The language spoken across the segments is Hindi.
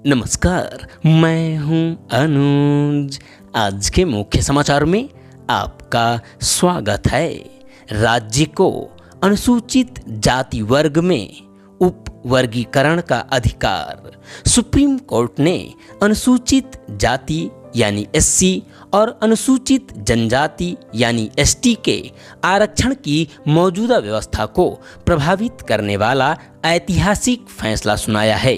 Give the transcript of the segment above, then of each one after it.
नमस्कार, मैं हूं अनुज। आज के मुख्य समाचार में आपका स्वागत है। राज्य को अनुसूचित जाति वर्ग में उप वर्गीकरण का अधिकार। सुप्रीम कोर्ट ने अनुसूचित जाति यानी एससी और अनुसूचित जनजाति यानी एसटी के आरक्षण की मौजूदा व्यवस्था को प्रभावित करने वाला ऐतिहासिक फैसला सुनाया है।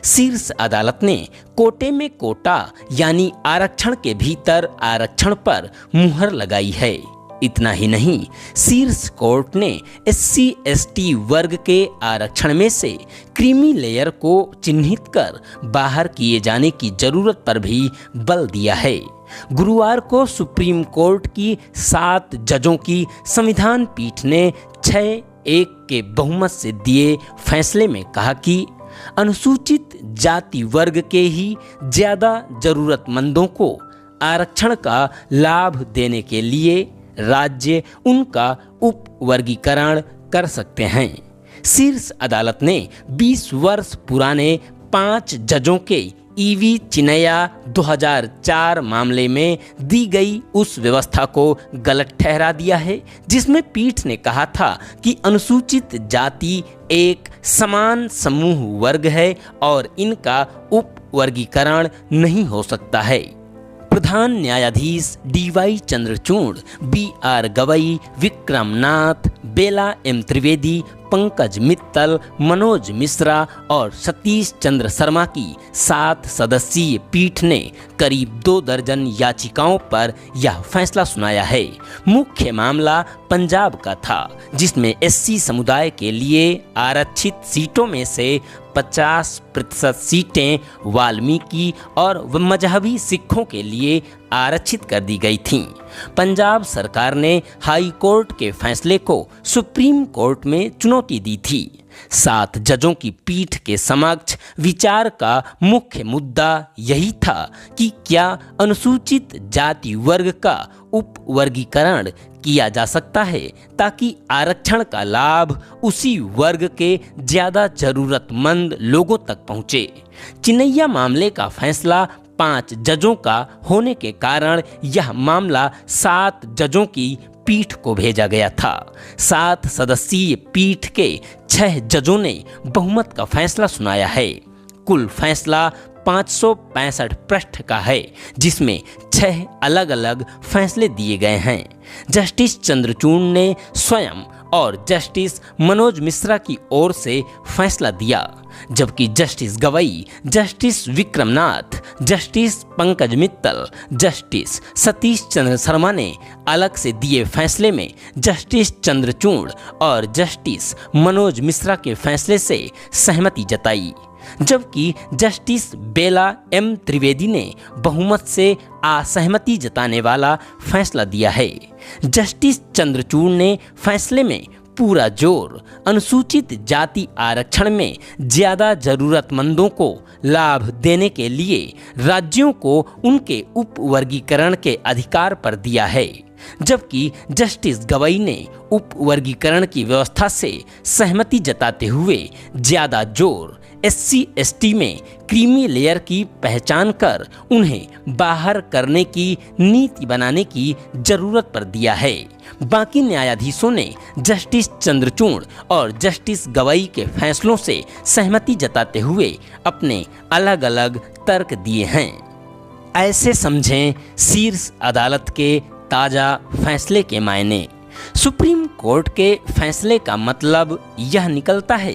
शीर्ष अदालत ने कोटे में कोटा यानी आरक्षण के भीतर आरक्षण पर मुहर लगाई है। इतना ही नहीं, शीर्ष कोर्ट ने एससी एसटी वर्ग के आरक्षण में से क्रीमी लेयर को चिन्हित कर बाहर किए जाने की जरूरत पर भी बल दिया है। गुरुवार को सुप्रीम कोर्ट की 7 जजों की संविधान पीठ ने 6-1 के बहुमत से दिए फैसले में कहा कि अनुसूचित जाति वर्ग के ही ज्यादा जरूरतमंदों को आरक्षण का लाभ देने के लिए राज्य उनका उप वर्गीकरण कर सकते हैं। शीर्ष अदालत ने 20 वर्ष पुराने 5 जजों के ईवी चिनैया 2004 मामले में दी गई उस व्यवस्था को गलत ठहरा दिया है, जिसमें पीठ ने कहा था कि अनुसूचित जाति एक समान समूह वर्ग है और इनका उप वर्गीकरण नहीं हो सकता है। प्रधान न्यायाधीश डीवाई चंद्रचूड़, बीआर गवई, विक्रम नाथ, बेला एम त्रिवेदी, पंकज मित्तल, मनोज मिश्रा और सतीश चंद्र शर्मा की 7 सदस्यीय पीठ ने करीब 2 दर्जन याचिकाओं पर यह फैसला सुनाया है। मुख्य मामला पंजाब का था, जिसमें एससी समुदाय के लिए आरक्षित सीटों में से 50% सीटें वाल्मीकि और मजहबी सिखों के लिए आरक्षित कर दी गई थीं। पंजाब सरकार ने हाई कोर्ट के फैसले को सुप्रीम कोर्ट में चुनौती दी थी। 7 जजों की पीठ के समक्ष विचार का मुख्य मुद्दा यही था कि क्या अनुसूचित जाति वर्ग का उप वर्गीकरण किया जा सकता है ताकि आरक्षण का लाभ उसी वर्ग के ज्यादा जरूरतमंद लोगों तक पहुंचे। चिनैया मामले का फैसला 5 जजों का होने के कारण यह मामला 7 जजों की पीठ को भेजा गया था। 7 सदस्यीय पीठ के 6 जजों ने बहुमत का फैसला सुनाया है। कुल फैसला 565 पृष्ठ का है, जिसमें 6 अलग अलग फैसले दिए गए हैं। जस्टिस चंद्रचूड़ ने स्वयं और जस्टिस मनोज मिश्रा की ओर से फैसला दिया, जबकि justice Gavai, justice Vikram Nath, justice Pankaj Mittal, justice Satish Chandra Sharma ने अलग से दिए फैसले में जस्टिस चंद्रचूड़ और जस्टिस मनोज मिश्रा के फैसले से सहमति जताई, जबकि जस्टिस बेला एम त्रिवेदी ने बहुमत से असहमति जताने वाला फैसला दिया है। जस्टिस चंद्रचूड़ ने फैसले में पूरा जोर अनुसूचित जाति आरक्षण में ज्यादा जरूरतमंदों को लाभ देने के लिए राज्यों को उनके उप वर्गीकरण के अधिकार पर दिया है, जबकि जस्टिस गवई ने उप वर्गीकरण की व्यवस्था से सहमति जताते हुए ज्यादा जोर एससी एसटी में क्रीमी लेयर की पहचान कर उन्हें बाहर करने की नीति बनाने की जरूरत पर दिया है। बाकी न्यायाधीशों ने जस्टिस चंद्रचूड़ और जस्टिस गवई के फैसलों से सहमति जताते हुए अपने अलग अलग तर्क दिए हैं। ऐसे समझें शीर्ष अदालत के ताजा फैसले के मायने। सुप्रीम कोर्ट के फैसले का मतलब यह निकलता है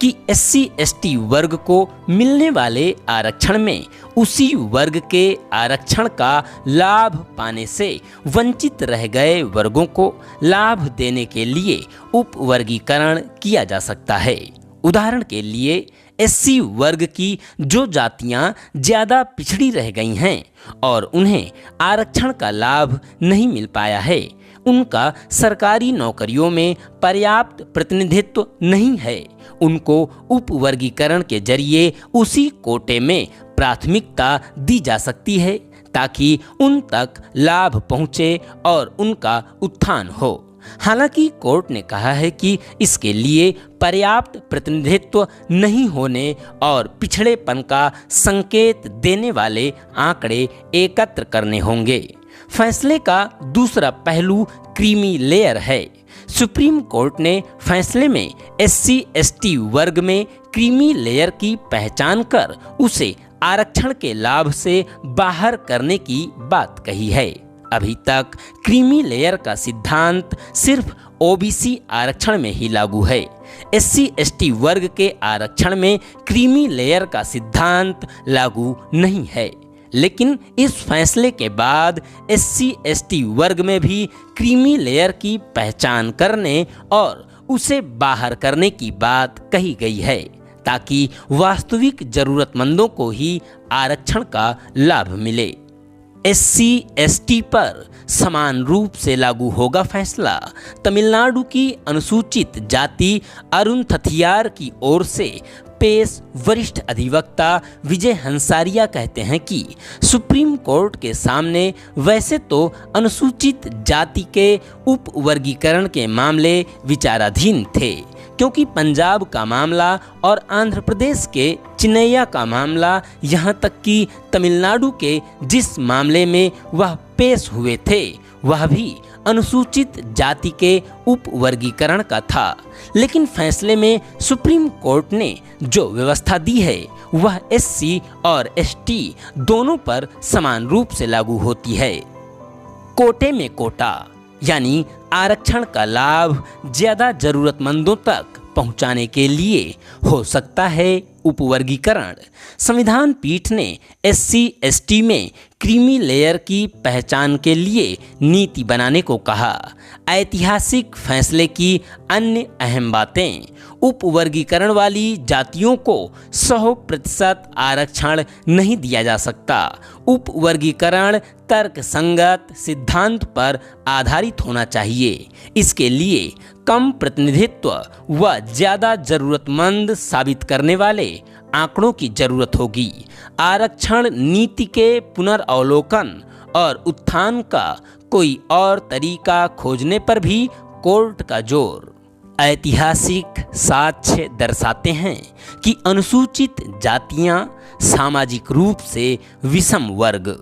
कि एससी एसटी वर्ग को मिलने वाले आरक्षण में उसी वर्ग के आरक्षण का लाभ पाने से वंचित रह गए वर्गों को लाभ देने के लिए उप वर्गीकरण किया जा सकता है। उदाहरण के लिए एससी वर्ग की जो जातियां ज्यादा पिछड़ी रह गई हैं और उन्हें आरक्षण का लाभ नहीं मिल पाया है, उनका सरकारी नौकरियों में पर्याप्त प्रतिनिधित्व नहीं है, उनको उप वर्गीकरण के जरिए उसी कोटे में प्राथमिकता दी जा सकती है ताकि उन तक लाभ पहुंचे और उनका उत्थान हो। हालांकि कोर्ट ने कहा है कि इसके लिए पर्याप्त प्रतिनिधित्व नहीं होने और पिछड़ेपन का संकेत देने वाले आंकड़े एकत्र करने होंगे। फैसले का दूसरा पहलू क्रीमी लेयर है। सुप्रीम कोर्ट ने फैसले में SC/ST वर्ग में क्रीमी लेयर की पहचान कर उसे आरक्षण के लाभ से बाहर करने की बात कही है। अभी तक क्रीमी लेयर का सिद्धांत सिर्फ OBC आरक्षण में ही लागू है। SC/ST वर्ग के आरक्षण में क्रीमी लेयर का सिद्धांत लागू नहीं है, लेकिन इस फैसले के बाद SC/ST वर्ग में भी क्रीमी लेयर की पहचान करने और उसे बाहर करने की बात कही गई है, ताकि वास्तविक जरूरतमंदों को ही आरक्षण का लाभ मिले। SC/ST पर समान रूप से लागू होगा फैसला। तमिलनाडु की अनुसूचित जाति अरुण थथियार की ओर से पेश वरिष्ठ अधिवक्ता विजय हंसारिया कहते हैं कि सुप्रीम कोर्ट के सामने वैसे तो अनुसूचित जाति के उपवर्गीकरण के मामले विचाराधीन थे, क्योंकि पंजाब का मामला और आंध्र प्रदेश के चिन्नैया का मामला, यहाँ तक कि तमिलनाडु के जिस मामले में वह पेश हुए थे वह भी अनुसूचित जाति के उपवर्गीकरण का था। लेकिन फैसले में सुप्रीम कोर्ट ने जो व्यवस्था दी है वह SC और ST दोनों पर समान रूप से लागू होती है। कोटे में कोटा यानी आरक्षण का लाभ ज्यादा जरूरतमंदों तक पहुंचाने के लिए हो सकता है उपवर्गीकरण। संविधान पीठ ने SC/ST में क्रीमी लेयर की पहचान के लिए नीति बनाने को कहा। ऐतिहासिक फैसले की अन्य अहम बातें: उपवर्गीकरण वाली जातियों को 100% आरक्षण नहीं दिया जा सकता। उपवर्गीकरण तर्कसंगत सिद्धांत पर आधारित होना चाहिए। इसके लिए कम प्रतिनिधित्व व ज़्यादा जरूरतमंद साबित करने वाले आंकड़ों की जरूरत होगी। आरक्षण नीति के पुनर्अवलोकन और उत्थान का कोई और तरीका खोजने पर भी कोर्ट का जोर। ऐतिहासिक साक्ष्य दर्शाते हैं कि अनुसूचित जातियां सामाजिक रूप से विषम वर्ग।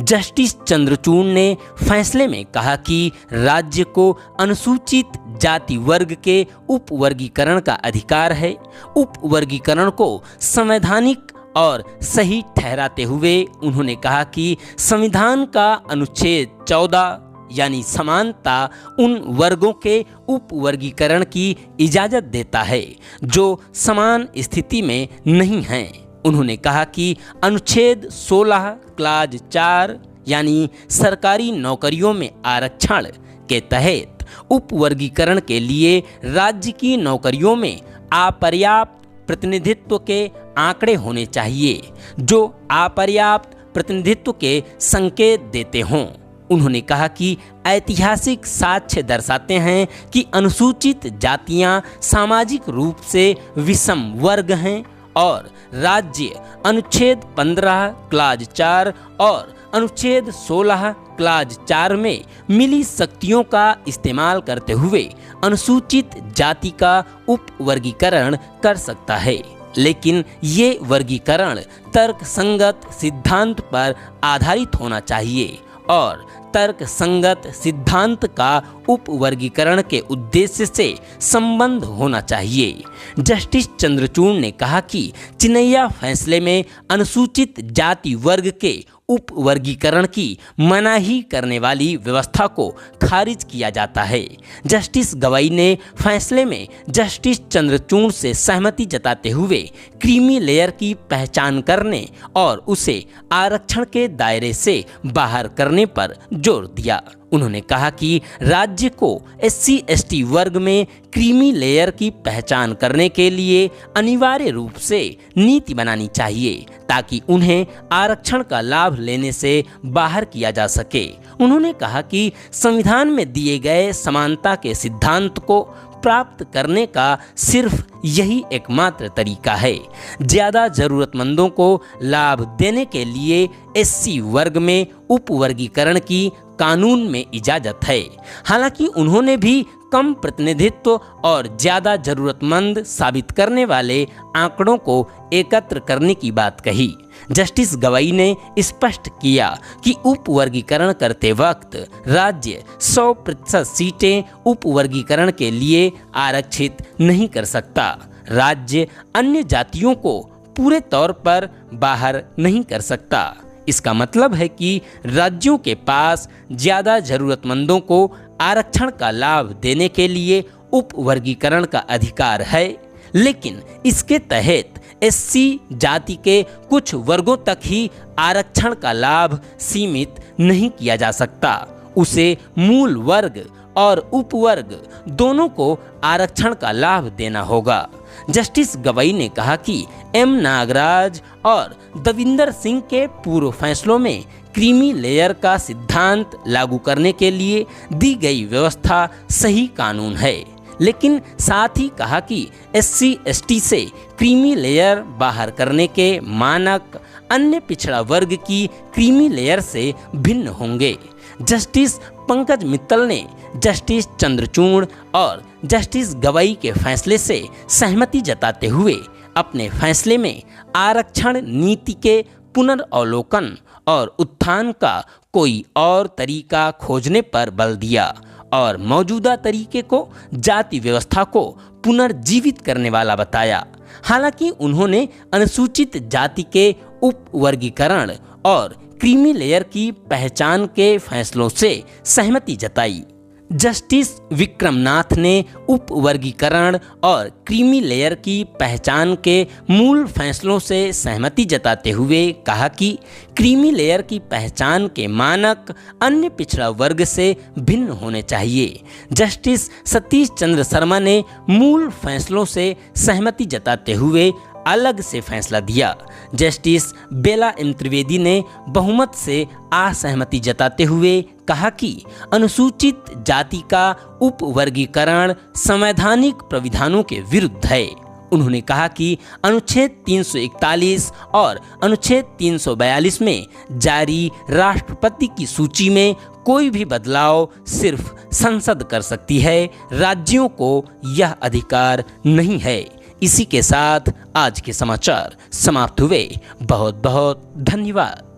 जस्टिस चंद्रचूड़ ने फैसले में कहा कि राज्य को अनुसूचित जाति वर्ग के उपवर्गीकरण का अधिकार है। उपवर्गीकरण को संवैधानिक और सही ठहराते हुए उन्होंने कहा कि संविधान का अनुच्छेद 14 यानी समानता उन वर्गों के उपवर्गीकरण की इजाज़त देता है जो समान स्थिति में नहीं हैं। उन्होंने कहा कि अनुच्छेद 16 क्लाज 4 यानी सरकारी नौकरियों में आरक्षण के तहत उपवर्गीकरण के लिए राज्य की नौकरियों में अपर्याप्त प्रतिनिधित्व के आंकड़े होने चाहिए जो अपर्याप्त प्रतिनिधित्व के संकेत देते हों। उन्होंने कहा कि ऐतिहासिक साक्ष्य दर्शाते हैं कि अनुसूचित जातियां सामाजिक रूप से विषम वर्ग हैं और राज्य अनुच्छेद 15 क्लाज 4 और अनुच्छेद 16 क्लाज 4 में मिली शक्तियों का इस्तेमाल करते हुए अनुसूचित जाति का उपवर्गीकरण कर सकता है। लेकिन ये वर्गीकरण तर्कसंगत सिद्धांत पर आधारित होना चाहिए और तर्कसंगत सिद्धांत का उपवर्गीकरण के उद्देश्य से संबंध होना चाहिए। जस्टिस चंद्रचूड़ ने कहा कि चिन्नैया फैसले में अनुसूचित जाति वर्ग के उपवर्गीकरण की मनाही करने वाली व्यवस्था को खारिज किया जाता है। जस्टिस गवाई ने फैसले में जस्टिस चंद्रचूड़ से सहमति जताते हुए क्रीमी लेयर की पहचान करने और उसे आरक्षण के दायरे से बाहर करने पर जोर दिया। उन्होंने कहा कि राज्य को SC/ST वर्ग में क्रीमी लेयर की पहचान करने के लिए अनिवार्य रूप से नीति बनानी चाहिए ताकि उन्हें आरक्षण का लाभ लेने से बाहर किया जा सके। उन्होंने कहा कि संविधान में दिए गए समानता के सिद्धांत को प्राप्त करने का सिर्फ यही एकमात्र तरीका है। ज़्यादा ज़रूरतमंदों को लाभ देने के लिए SC वर्ग में उपवर्गीकरण की कानून में इजाज़त है। हालांकि उन्होंने भी कम प्रतिनिधित्व और ज़्यादा ज़रूरतमंद साबित करने वाले आंकड़ों को एकत्र करने की बात कही। जस्टिस गवाई ने स्पष्ट किया कि उपवर्गीकरण करते वक्त राज्य 100% सीटें उपवर्गीकरण के लिए आरक्षित नहीं कर सकता। राज्य अन्य जातियों को पूरे तौर पर बाहर नहीं कर सकता। इसका मतलब है कि राज्यों के पास ज़्यादा ज़रूरतमंदों को आरक्षण का लाभ देने के लिए उपवर्गीकरण का अधिकार है, लेकिन इसके तहत एससी जाति के कुछ वर्गों तक ही आरक्षण का लाभ सीमित नहीं किया जा सकता। उसे मूल वर्ग और उपवर्ग दोनों को आरक्षण का लाभ देना होगा। जस्टिस गवाई ने कहा कि एम नागराज और दविंदर सिंह के पूर्व फैसलों में क्रीमी लेयर का सिद्धांत लागू करने के लिए दी गई व्यवस्था सही कानून है, लेकिन साथ ही कहा कि एससी एसटी से क्रीमी लेयर बाहर करने के मानक अन्य पिछड़ा वर्ग की क्रीमी लेयर से भिन्न होंगे। जस्टिस पंकज मित्तल ने जस्टिस चंद्रचूड़ और जस्टिस गवाई के फैसले से सहमति जताते हुए अपने फैसले में आरक्षण नीति के पुनर्अवलोकन और उत्थान का कोई और तरीका खोजने पर बल दिया और मौजूदा तरीके को जाति व्यवस्था को पुनर्जीवित करने वाला बताया। हालांकि उन्होंने अनुसूचित जाति के उपवर्गीकरण और क्रीमी लेयर की पहचान के फैसलों से सहमति जताई। जस्टिस विक्रमनाथ ने उपवर्गीकरण और क्रीमी लेयर की पहचान के मूल फैसलों से सहमति जताते हुए कहा कि क्रीमी लेयर की पहचान के मानक अन्य पिछड़ा वर्ग से भिन्न होने चाहिए। जस्टिस सतीश चंद्र शर्मा ने मूल फैसलों से सहमति जताते हुए अलग से फैसला दिया। जस्टिस बेला एम त्रिवेदी ने बहुमत से असहमति जताते हुए कहा कि अनुसूचित जाति का उपवर्गीकरण संवैधानिक प्राविधानों के विरुद्ध है। उन्होंने कहा कि अनुच्छेद 341 और अनुच्छेद 342 में जारी राष्ट्रपति की सूची में कोई भी बदलाव सिर्फ संसद कर सकती है, राज्यों को यह अधिकार नहीं है। इसी के साथ आज के समाचार समाप्त हुए। बहुत बहुत धन्यवाद।